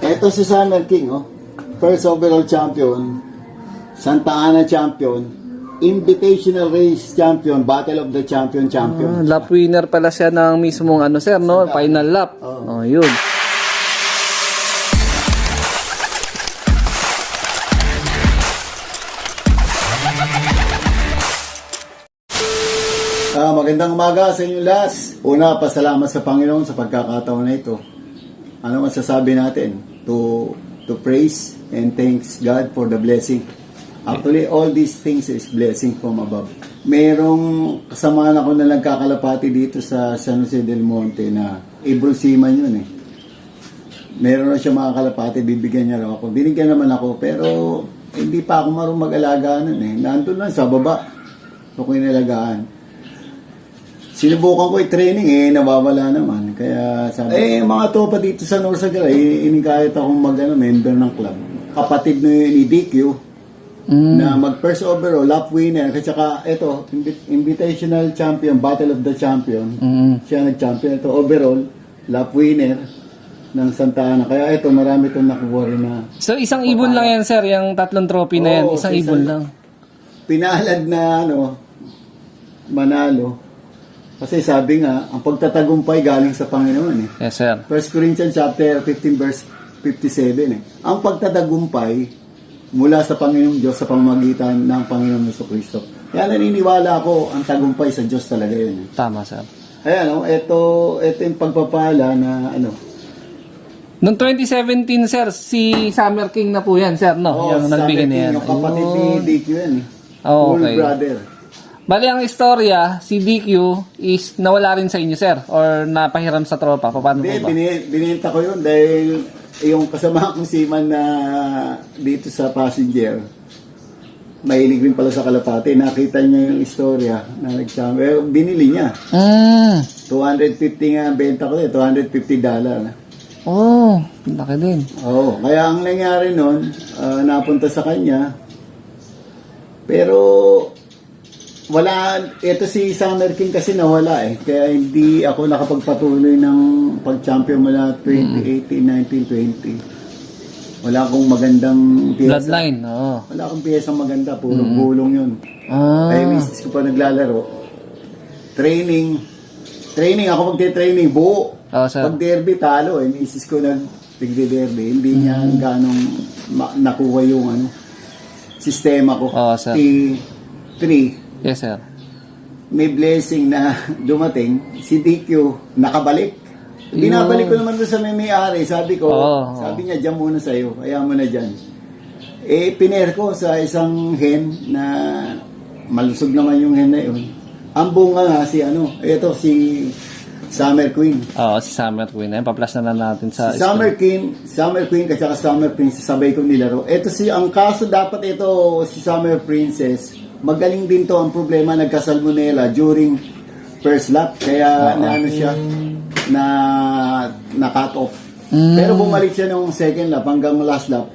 Ito si Summer King, oh. First overall champion, Santa Ana champion, Invitational Race champion, Battle of the Champion champion. Lap winner pala siya ng mismong ano sir, no? Final lap. Oh, yun. Magandang umaga sa inyo lahat. Una, pasalamat sa Panginoon sa pagkakataon na ito. Ano masasabi natin? To praise and thanks God for the blessing. Actually, all these things is blessing from above. Merong kasamaan ako na nagkakalapati dito sa San Jose del Monte na able seaman yun eh. Meron na siya mga kalapati, bibigyan niya raw ako. Binigyan naman ako, pero hindi pa ako marunong mag-alaga nun eh. Nandun lang sa baba. Ito ko inalagaan. Sinubukan ko i-training eh, nawawala naman. Kaya sabi, mga tropa dito sa Norsagara, inikahit akong member ng club. Kapatid ni DQ, na mag-first overall, lap winner, at saka ito, Invitational Champion, Battle of the Champion. Siya nag-champion. Ito, overall, lap winner ng Santa Ana. Kaya ito, marami itong nakuha rin na. So, isang ibon lang yan, sir, yung tatlong trophy na yan. Isang ibon lang. Pinalad na, manalo. Kasi sabi nga, ang pagtatagumpay galing sa Panginoon eh. Yes, sir. 1 Corinthians chapter 15 verse 57 eh. Ang pagtatagumpay mula sa Panginoong Diyos sa pamamagitan ng Panginoong Jesucristo. Kaya naniniwala ako, ang tagumpay sa Diyos talaga yun eh. Tama, sir. Ayan, ito yung pagpapala na Noong 2017, sir, si Summer King na po yan, sir, no? Yung nagbigay niya yan. Yung kapatid ni DQ yan eh. Oh, Full okay. brother. Bali, ang istorya, si DQ is nawala rin sa inyo, sir? Or napahiram sa tropa? Paano po ba? Binenta ko yun dahil yung kasama kong seaman na dito sa passenger, mahilig rin pala sa kalapate. Nakita niya yung istorya na nag-champion. Binili niya. 250 nga ang benta ko, $250. Oh, laki din. Oo, kaya ang nangyari nun, napunta sa kanya. Pero wala, ito si Summer King kasi nawala eh. Kaya hindi ako nakapagpatuloy ng pag-champion mula 2018, 19, 20. Wala akong magandang piyesa. Bloodline, oo. Wala akong piyesang maganda, puro gulong yun. Kaya misis ko pa naglalaro. Training, ako magte-training, buo. Sir. Pag derby, talo eh. Misis ko nag-derby. Hindi niya ganong nakuha yung sistema ko. Sir. T3. Yes, sir. May blessing na dumating, si DQ nakabalik. Binabalik ko naman doon sa may-ari. Sabi ko, sabi niya, dyan muna sa'yo. Kaya mo na dyan. Piner ko sa isang hen na malusog naman yung hen na yun. Ang bunga nga si si Summer Queen. Si Summer Queen. Ayan, pa-plus na lang natin sa... Summer Queen at saka Summer Princess, sabay kong nilaro. Ang kaso dapat si Summer Princess, magaling din to. Ang problema, nagka-salmonella during first lap. Kaya na-cut off. Pero bumalik siya nung second lap hanggang last lap.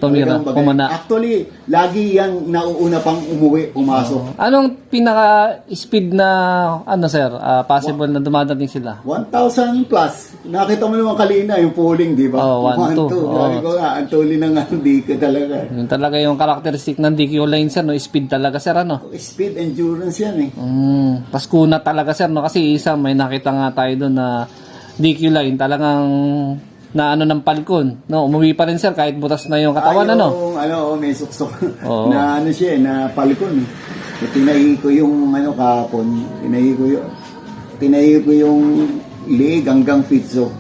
Tumira, pumana. Actually, lagi yang nauuna pang pumasok. Anong pinaka-speed na, sir, possible na dumadating sila? 1,000 plus. Nakita mo naman kanina yung pulling, di ba? 1-2. Sabi ko nga, ang tuli ng DQ talaga. Yun talaga yung characteristic ng DQ line, sir, no? Speed talaga, sir, Speed, endurance yan eh. Paskuna talaga, sir, no? Kasi may nakita nga tayo doon na DQ line, talagang na ng palkon, no? Umuwi pa rin, sir, kahit butas na yung katawan, may suksok na na palkon. Tinahi ko yung kahapon, tinahi ko yung leg hanggang pizzo.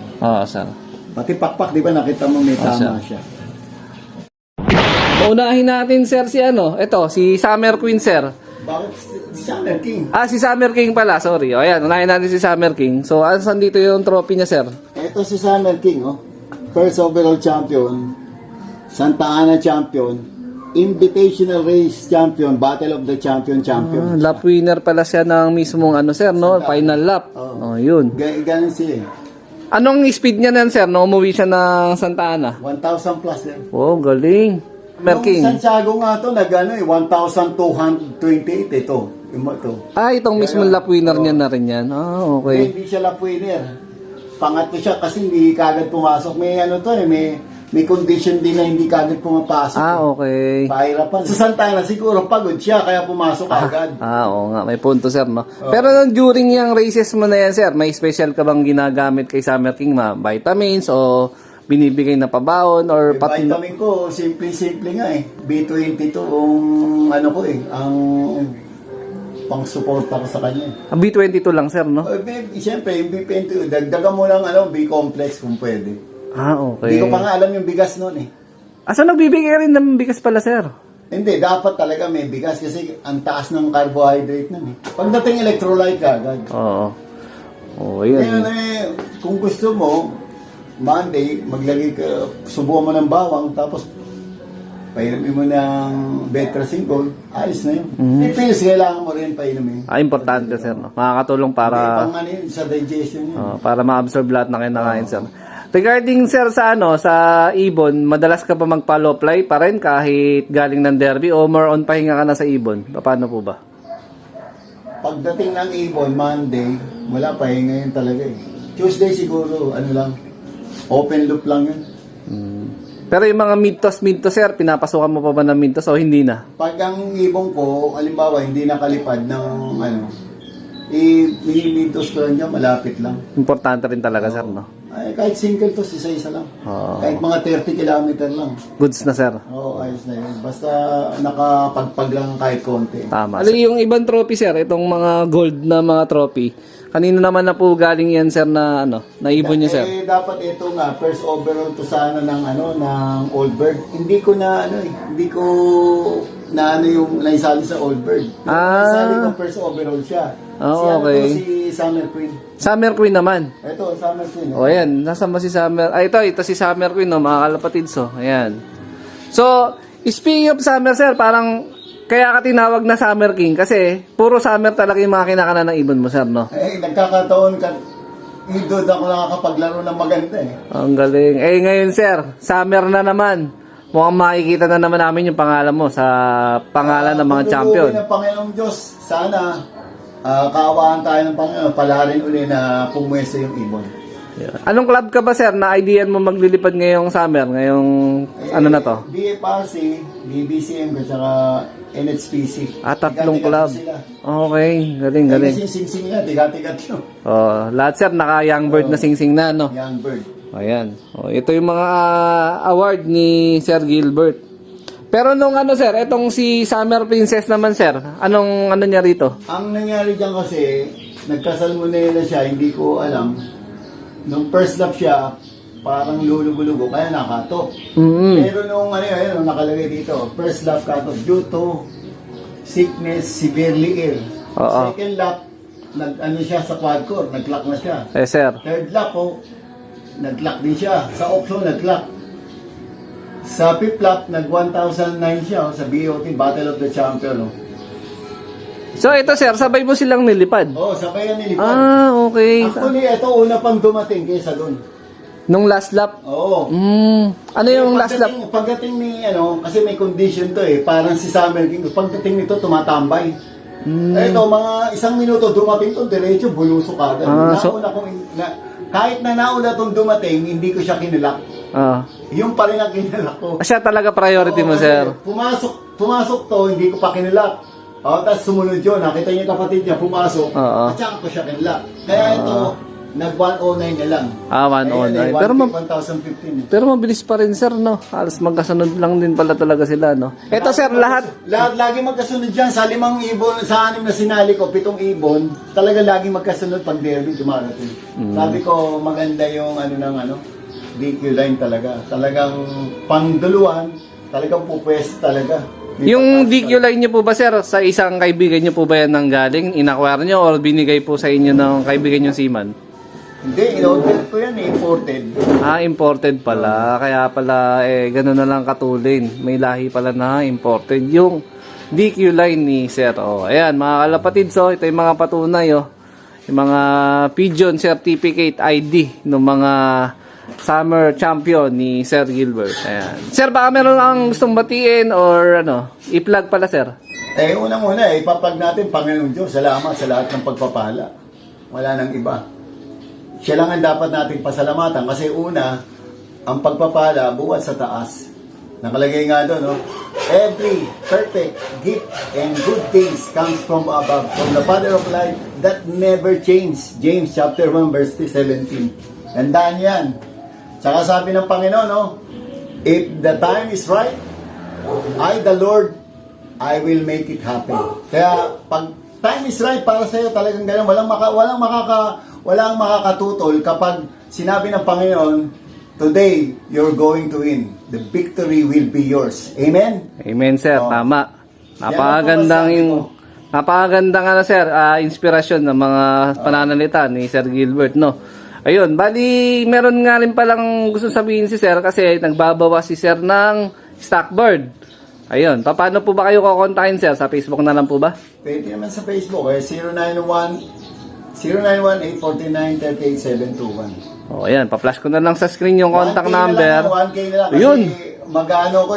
Sir. Pati pakpak, di ba nakita mo may tama siya. Unahin natin, sir, si Summer Queen, sir. Bakit si Summer King? Si Summer King pala, sorry. Ayan, unahin natin si Summer King. So, saan dito yung trophy niya, sir? Ito si Summer King, First overall champion, Santa Ana champion, Invitational Race champion, Battle of the Champion champion. Lap winner pala siya ng mismong sir, no? Final lap. Yun. Ganun siya. Anong speed niya nan, sir, no? Umuwi siya ng Santa Ana? 1,000 plus din. Oh, galing. Yung Santiago nga to, 1,228 ito. Itong mismo lap winner niya na rin yan. Okay. Hindi siya lap winner. Pangatlo siya kasi hindi kagad pumasok. May may condition din na hindi kagad pumapasok. Okay. Pahirapan. Sa Santana siguro pagod siya kaya pumasok agad. Oo nga, may punto sir, no? Pero during yung races mo na yan sir, may special ka bang ginagamit kay Summer King, vitamins o binibigay na pabaon or Vitamin ko, simple nga eh. B22 ang ano ko eh, ang pang-suporta ko sa kanya. B22 lang sir, no? Siyempre, yung B22, dagdagan mo ng B-complex kung pwede. Okay. Hindi ko pa nga alam yung bigas noon eh. So nagbibigay rin ng bigas pala sir? Hindi, dapat talaga may bigas kasi ang taas ng carbohydrate nun eh. Pagdating electrolyte ka agad. Oo. Yun. Ngayon kung gusto mo, Monday, maglagay ka, subukan mo ng bawang, tapos painumin mo ng Betracin Gold, ayos na yun. Pills, kailangan mo rin painumin. Importante sir, no? Makakatulong para Pang ano yun, sa digestion yun. para ma-absorb lahat ng kinakain sir. Regarding sir sa sa ibon, madalas ka ba mag-follow fly pa rin kahit galing ng derby o more on pahinga ka na sa ibon? Paano po ba? Pagdating ng ibon, Monday, wala pa ngayon talaga eh. Tuesday siguro, ano lang, open loop lang yun. Pero yung mga mid-toss sir, pinapasukan mo pa ba ng mid-toss o hindi na? Pag ang ibon ko, halimbawa, hindi nakalipad ng i-mid-toss ko lang dyan, malapit lang. Importante rin talaga sir, no? Ay, kahit single toss, isa-isa lang. Oo. Kahit mga 30 kilometer lang. Goods na sir. Oo, ayos na yun. Basta nakapagpag lang kahit konti. Tama. Yung ibang trophy sir, itong mga gold na mga trophy, kanino naman na po galing yan sir na naibon niyo sir? Dapat ito nga, first overall to sana ng Old Bird. Hindi ko na yung naisali sa Old Bird. Naisali ko first overall siya. Okay. Si Summer Queen. Summer Queen naman. Ito, Summer Queen. O ayan, nasaan ba si Summer? Ito si Summer Queen, no, mga kalapatids. Ayan. So, speaking of Summer sir, parang kaya ka tinawag na Summer King kasi puro Summer talaga yung mga kinakanan ng ibon mo sir, no? Nagkakataon ka, idod ako nakakapaglaro ng maganda eh. Ang galing. Ngayon sir, Summer na naman. Mukhang makikita na naman namin yung pangalan mo sa pangalan ng mga champion. Ng Panginoong Diyos, sana kaawaan tayo ng Panginoon, palarin uli na pumwesto yung ibon. Yeah. Anong club ka ba sir na idean mo maglilipad ngayong summer? Ngayong ano na to? BFRC, BBCM, at saka NHPC. Tatlong Tigat-tigat club. sila. Okay, galing. Kasi sing-sing nila, tigat-tigat yun. Lahat sir, naka young bird na sing-sing na, no? Young bird. Ayan. Ito yung mga award ni Sir Gilbert. Pero nung sir, etong si Summer Princess naman sir, anong niya rito? Ang nangyari dyan kasi, nagkasalmonella siya, hindi ko alam. Nung first lap siya, parang lulugo-lugo, kaya nakatok. Pero nung nung nakalagay dito, first lap katok due to sickness, severely ill. Oo. Second lap, siya sa quad core, nag-lock na siya. Sir. Third lap nag-lock din siya. Sa auction, nag-lock. Sa fifth lap, nag-1009 siya sa BOT, Battle of the Champion. So ito sir, sabay mo silang nilipad? Sabay yan nilipad. Okay. Actually, ito una pang dumating kaysa doon. Nung last lap? Oo. Ano yung last lap? Pagdating ni, kasi may condition to eh, parang si Summer King, pagdating nito, tumatambay. Ito, mga isang minuto dumating to, diretso, bulusok agad. Kahit na nauna itong dumating, hindi ko siya kinilak. Yung pa rin ang kinilak ko. Siya talaga priority mo, sir. Pumasok to, hindi ko pa kinilak. Tapos sumunod yun, nakita niya kapatid niya, pumasok. At saka ko siya kinilak. Kaya ito, nag-109 na lang. 109. Pero 1,015. Pero mabilis pa rin, sir, no? Halos magkasunod lang din pala talaga sila, no? Ito, sir, lahat lagi magkasunod dyan. Sa 5 ibon, sa 6 na sinali ko, 7 ibon, talaga lagi magkasunod pag derby dumarating. Sabi ko, maganda yung DQ line talaga. Talagang pangduluan, talagang pupwes talaga. Yung DQ line niyo po ba, sir, sa isang kaibigan niyo po ba yan nanggaling? In-acquire niyo or binigay po sa inyo ng kaibigan niyo seaman? Hindi, in-order ko yan, imported. Imported pala. Kaya pala, gano'n na lang katulin. May lahi pala na imported. Yung DQ line ni sir. Ayan, mga kalapatid. So, ito yung mga patunay, yung mga pigeon certificate ID ng mga summer champion ni Sir Gilbert. Ayan. Sir, baka meron kang gustong batiin or i-plug pala, sir? Unang-una, ipapag natin, Panginoon Diyos, salamat sa lahat ng pagpapala. Wala nang iba. Siya lang ang dapat nating pasalamatan kasi una, ang pagpapala buwan sa taas. Nakalagay nga doon, no? Every perfect gift and good things comes from above, from the Father of light that never change. James chapter 1 verse 17. Tandaan yan. Tsaka sabi ng Panginoon, no? If the time is right, I, the Lord, I will make it happen. Kaya, pag time is right para sa'yo, talagang ganun. Walang makakatutol kapag sinabi ng Panginoon, today, you're going to win. The victory will be yours. Amen? Amen, sir. Oh. Tama. Yan ang Napakagandang ano, sir, inspirasyon ng mga pananalita ni Sir Gilbert, no? Ayun, bali, meron nga rin palang gusto sabihin si sir kasi nagbabawa si sir ng Stockbird. Ayun, paano po ba kayo kukontakin, sir? Sa Facebook na lang po ba? Pwede naman sa Facebook, 091-849-38721. O, ayan, pa-flash ko na lang sa screen yung contact 1K number. Na lang, 1K na lang kasi Ayun. mag-ano ko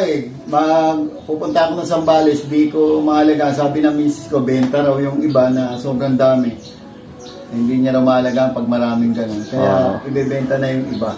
pupunta ako ng Zambales, di ko mahalaga. Sabi ng misis ko, benta raw yung iba na sobrang dami. Hindi niya raw mahalaga pag maraming ganun. Kaya ibebenta na yung iba.